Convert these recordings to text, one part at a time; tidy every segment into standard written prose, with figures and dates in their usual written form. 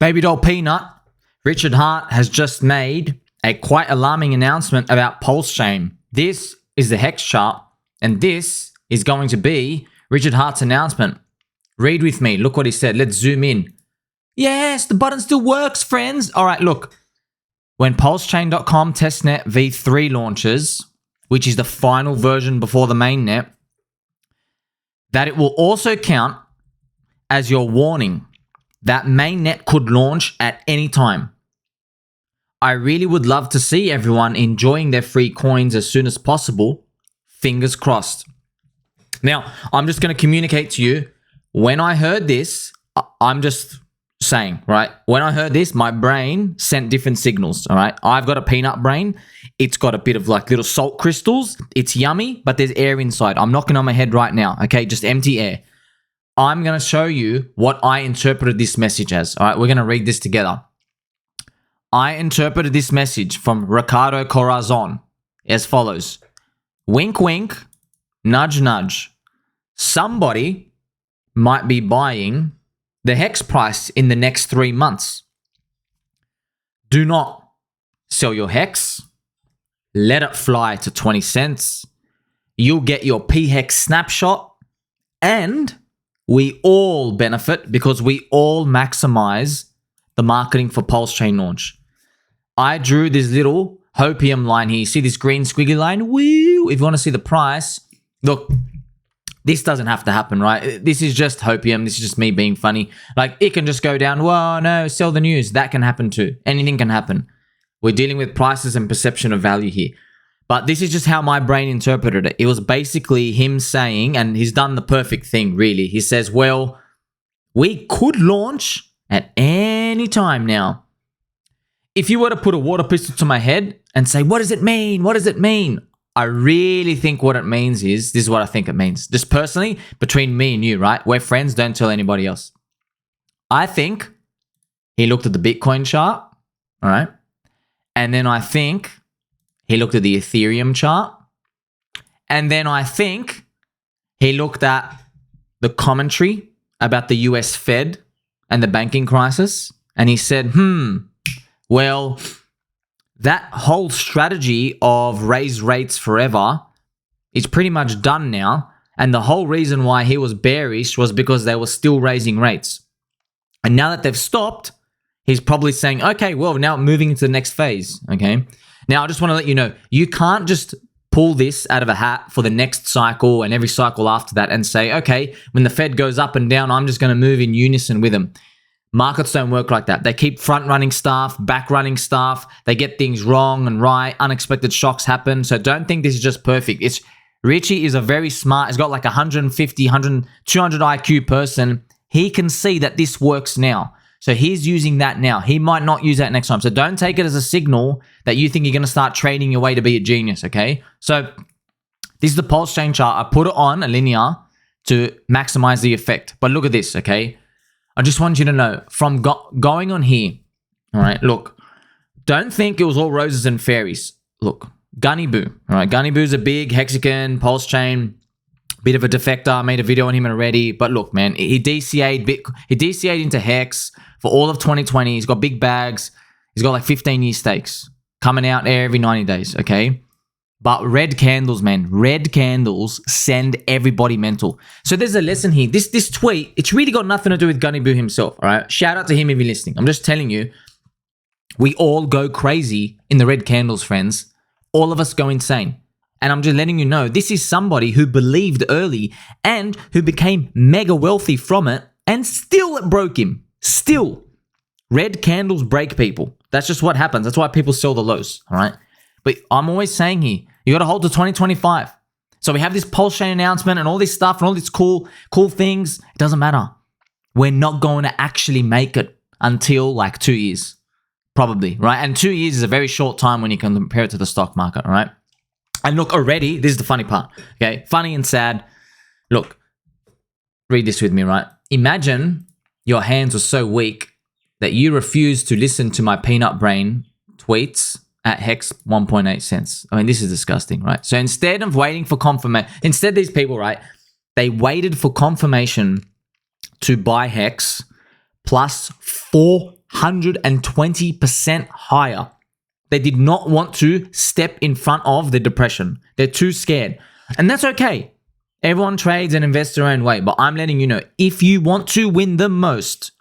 Baby doll peanut, Richard Hart has just made a quite alarming announcement about PulseChain. This is the HEX chart, and this is going to be Richard Hart's announcement. Read with me. Look what he said. Let's zoom in. Yes, the button still works, friends. All right, look. When PulseChain.com testnet v3 launches, which is the final version before the mainnet, that it will also count as your warning that mainnet could launch at any time. I really would love to see everyone enjoying their free coins as soon as possible. Fingers crossed. Now, I'm just going to communicate to you. When I heard this, I'm just saying, right? When I heard this, my brain sent different signals, all right? I've got a peanut brain. It's got a bit of like little salt crystals. It's yummy, but there's air inside. I'm knocking on my head right now, okay? Just empty air. I'm going to show you what I interpreted this message as, all right? We're going to read this together. I interpreted this message from Ricardo Corazon as follows. Wink, wink, nudge, nudge. Somebody might be buying the HEX price in the next 3 months. Do not sell your HEX. Let it fly to 20 cents. You'll get your PHEX snapshot, and we all benefit because we all maximize the marketing for PulseChain launch. I drew this little hopium line here. You see this green squiggly line? Woo! If you want to see the price, look, this doesn't have to happen, right? This is just hopium. This is just me being funny. Like, it can just go down. Whoa, no, sell the news. That can happen too. Anything can happen. We're dealing with prices and perception of value here. But this is just how my brain interpreted it. It was basically him saying, and he's done the perfect thing, really. He says, well, we could launch at any time now. If you were to put a water pistol to my head and say, what does it mean? What does it mean? I really think what it means is, this is what I think it means. Just personally, between me and you, right? We're friends, don't tell anybody else. I think he looked at the Bitcoin chart, all right? And then I think he looked at the Ethereum chart. And then I think he looked at the commentary about the US Fed and the banking crisis. And he said, well, that whole strategy of raise rates forever is pretty much done now. And the whole reason why he was bearish was because they were still raising rates. And now that they've stopped, he's probably saying, okay, well, now moving into the next phase, okay? Now, I just want to let you know, you can't just pull this out of a hat for the next cycle and every cycle after that and say, okay, when the Fed goes up and down, I'm just going to move in unison with them. Markets don't work like that. They keep front-running stuff, back-running stuff. They get things wrong and right. Unexpected shocks happen. So don't think this is just perfect. Richie is a very smart, he's got like 150, 100, 200 IQ person. He can see that this works now. So he's using that now. He might not use that next time. So don't take it as a signal that you think you're going to start trading your way to be a genius, okay? So this is the PulseChain chart. I put it on a linear to maximize the effect. But look at this, okay? I just want you to know, from going on here, all right, look, don't think it was all roses and fairies. Look, Gunny Boo, all right, Gunny Boo's a big Hexagon, PulseChain, bit of a defector. I made a video on him already. But look, man, he DCA'd into HEX for all of 2020. He's got big bags. He's got like 15-year stakes coming out every 90 days, okay? But red candles, man, red candles send everybody mental. So there's a lesson here. This tweet, it's really got nothing to do with Gunny Boo himself, all right? Shout out to him if you're listening. I'm just telling you, we all go crazy in the red candles, friends. All of us go insane. And I'm just letting you know, this is somebody who believed early and who became mega wealthy from it, and still it broke him. Still. Red candles break people. That's just what happens. That's why people sell the lows, all right? But I'm always saying here, you got to hold to 2025. So we have this PulseChain announcement and all this stuff and all these cool things. It doesn't matter. We're not going to actually make it until like 2 years, probably, right? And 2 years is a very short time when you can compare it to the stock market, all right? And look, already, this is the funny part, okay? Funny and sad. Look, read this with me, right? Imagine your hands are so weak that you refuse to listen to my peanut brain tweets at HEX 1.8 cents. I mean, this is disgusting, right? So instead of waiting for confirmation, instead these people, right, they waited for confirmation to buy HEX plus 120% higher. They did not want to step in front of the depression. They're too scared. And that's okay. Everyone trades and invests their own way. But I'm letting you know, if you want to win the most,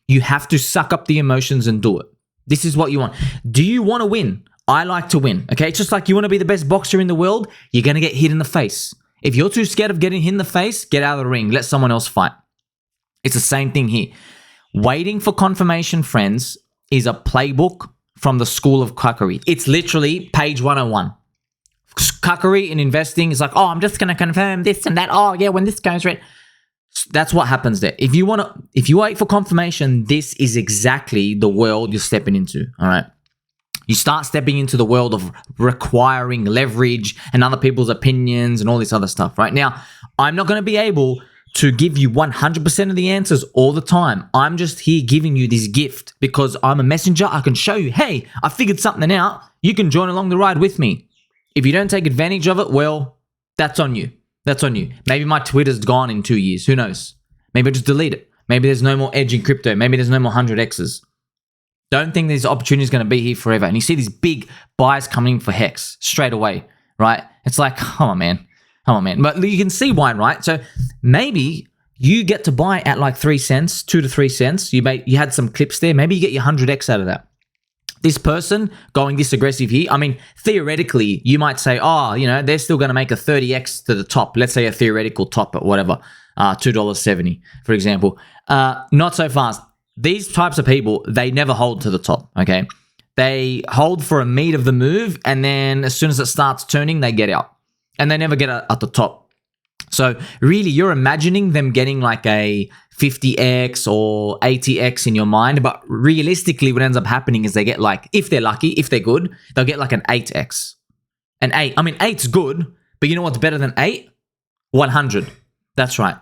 you have to suck up the emotions and do it. This is what you want. Do you want to win? I like to win. Okay, it's just like you want to be the best boxer in the world, you're going to get hit in the face. If you're too scared of getting hit in the face, get out of the ring. Let someone else fight. It's the same thing here. Waiting for confirmation, friends, is a playbook from the school of cuckery. It's literally page 101. Cuckery in investing is like, oh, I'm just going to confirm this and that. Oh, yeah, when this goes right. That's what happens there. If you wait for confirmation, this is exactly the world you're stepping into. All right. You start stepping into the world of requiring leverage and other people's opinions and all this other stuff. Right now, I'm not going to be able to give you 100% of the answers all the time. I'm just here giving you this gift because I'm a messenger. I can show you, hey, I figured something out. You can join along the ride with me. If you don't take advantage of it, well, that's on you. That's on you. Maybe my Twitter's gone in 2 years. Who knows? Maybe I just delete it. Maybe there's no more edge in crypto. Maybe there's no more 100Xs. Don't think this opportunity is going to be here forever. And you see these big buys coming for HEX straight away, right? It's like, come on, man. Come on, man. But you can see why, right? So maybe you get to buy at like 3 cents, 2 to 3 cents. You had some clips there. Maybe you get your 100X out of that. This person going this aggressive here, I mean, theoretically, you might say, oh, you know, they're still going to make a 30X to the top. Let's say a theoretical top at whatever, $2.70, for example. Not so fast. These types of people, they never hold to the top, okay? They hold for a meat of the move, and then as soon as it starts turning, they get out. And they never get at the top. So really, you're imagining them getting like a 50X or 80X in your mind, but realistically, what ends up happening is they get like, if they're lucky, if they're good, they'll get like an 8X. An 8. I mean, 8's good, but you know what's better than 8? 100. That's right.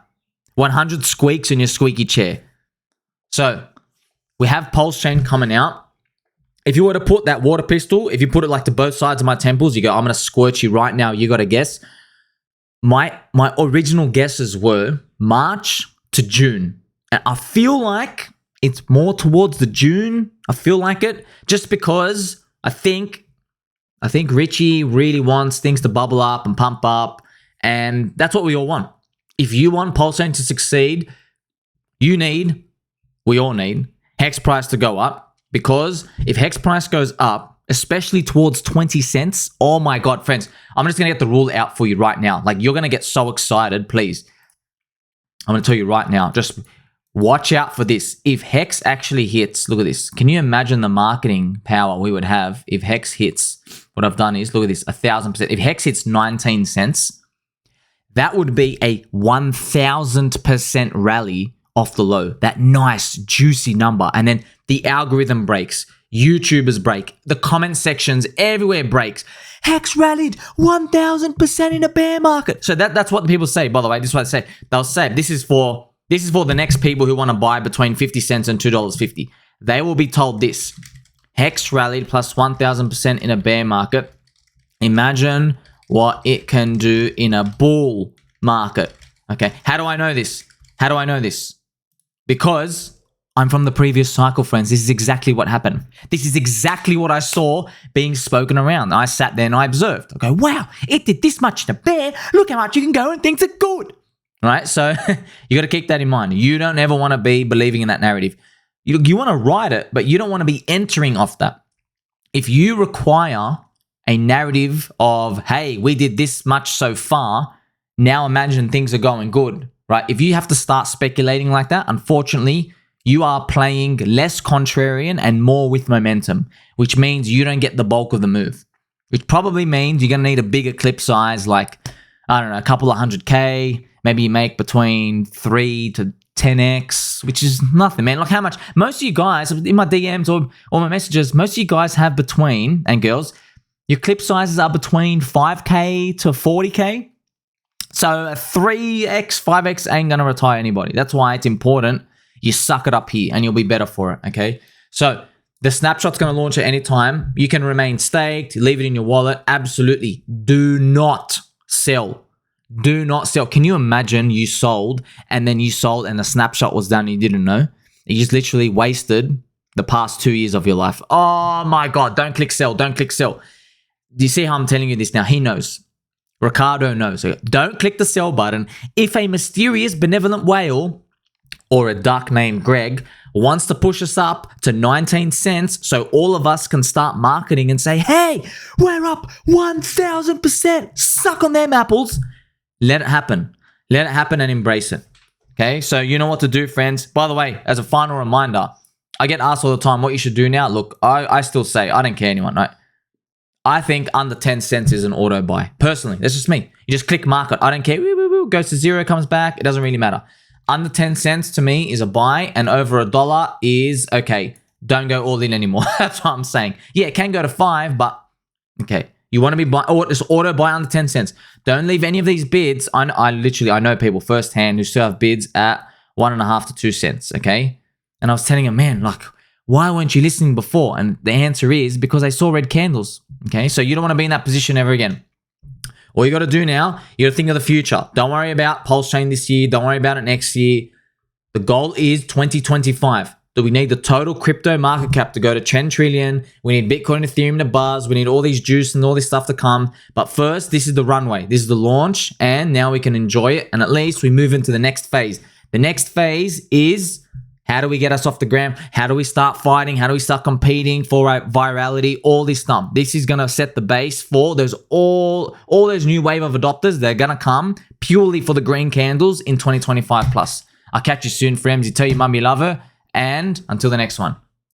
100 squeaks in your squeaky chair. So we have PulseChain coming out. If you were to put that water pistol, if you put it like to both sides of my temples, you go, I'm going to squirt you right now. You got to guess. My original guesses were March to June. And I feel like it's more towards the June. I feel like it just because I think Richie really wants things to bubble up and pump up. And that's what we all want. If you want PulseChain to succeed, we all need HEX price to go up, because if HEX price goes up, especially towards 20 cents, oh my God, friends, I'm just going to get the rule out for you right now. Like, you're going to get so excited, please. I'm going to tell you right now, just watch out for this. If HEX actually hits, look at this. Can you imagine the marketing power we would have if HEX hits? What I've done is, look at this, 1,000%. If HEX hits 19 cents, that would be a 1,000% rally off the low. That nice, juicy number. And then the algorithm breaks. YouTubers break. The comment sections everywhere breaks. HEX rallied 1,000% in a bear market. So that's what the people say, by the way. This is what they say. They'll say, this is for the next people who want to buy between 50 cents and $2.50. They will be told this. HEX rallied plus 1,000% in a bear market. Imagine what it can do in a bull market. Okay. How do I know this? How do I know this? Because I'm from the previous cycle, friends. This is exactly what happened. This is exactly what I saw being spoken around. I sat there and I observed. I go, wow, it did this much in a bear. Look how much you can go and things are good. All right? So you got to keep that in mind. You don't ever want to be believing in that narrative. You want to ride it, but you don't want to be entering off that. If you require a narrative of, hey, we did this much so far, now imagine things are going good, right? If you have to start speculating like that, unfortunately, you are playing less contrarian and more with momentum, which means you don't get the bulk of the move, which probably means you're going to need a bigger clip size, like, I don't know, a couple of 100K. Maybe you make between 3 to 10X, which is nothing, man. Like, how much? Most of you guys in my DMs or my messages, most of you guys have between, and girls, your clip sizes are between 5K to 40K. So a 3X, 5X ain't going to retire anybody. That's why it's important you suck it up here and you'll be better for it, okay? So the snapshot's going to launch at any time. You can remain staked, leave it in your wallet. Absolutely. Do not sell. Do not sell. Can you imagine you sold and the snapshot was done and you didn't know? You just literally wasted the past 2 years of your life. Oh my God, don't click sell, don't click sell. Do you see how I'm telling you this now? He knows. Ricardo knows. Don't click the sell button. If a mysterious benevolent whale or a duck named Greg wants to push us up to 19 cents so all of us can start marketing and say, hey, we're up 1,000%. Suck on them apples. Let it happen. Let it happen and embrace it. Okay, so you know what to do, friends. By the way, as a final reminder, I get asked all the time what you should do now. Look, I still say, I don't care anyone, right? I think under 10 cents is an auto buy. Personally, that's just me. You just click market. I don't care. Goes to zero, comes back. It doesn't really matter. Under 10 cents to me is a buy, and over $1 is, okay, don't go all in anymore. That's what I'm saying. Yeah, it can go to 5, but okay. You want to be buy, or just auto buy under 10 cents. Don't leave any of these bids. I know people firsthand who still have bids at 1.5 to 2 cents, okay? And I was telling them, man, like, why weren't you listening before? And the answer is because I saw red candles, okay? So you don't want to be in that position ever again. All you got to do now, you got to think of the future. Don't worry about PulseChain this year. Don't worry about it next year. The goal is 2025. Do we need the total crypto market cap to go to 10 trillion? We need Bitcoin, Ethereum to buzz. We need all these juice and all this stuff to come. But first, this is the runway. This is the launch. And now we can enjoy it. And at least we move into the next phase. The next phase is, how do we get us off the ground? How do we start fighting? How do we start competing for virality? All this stuff. This is going to set the base for all those new wave of adopters. They're going to come purely for the green candles in 2025 plus. I'll catch you soon, friends. You tell your mum you love her. And until the next one.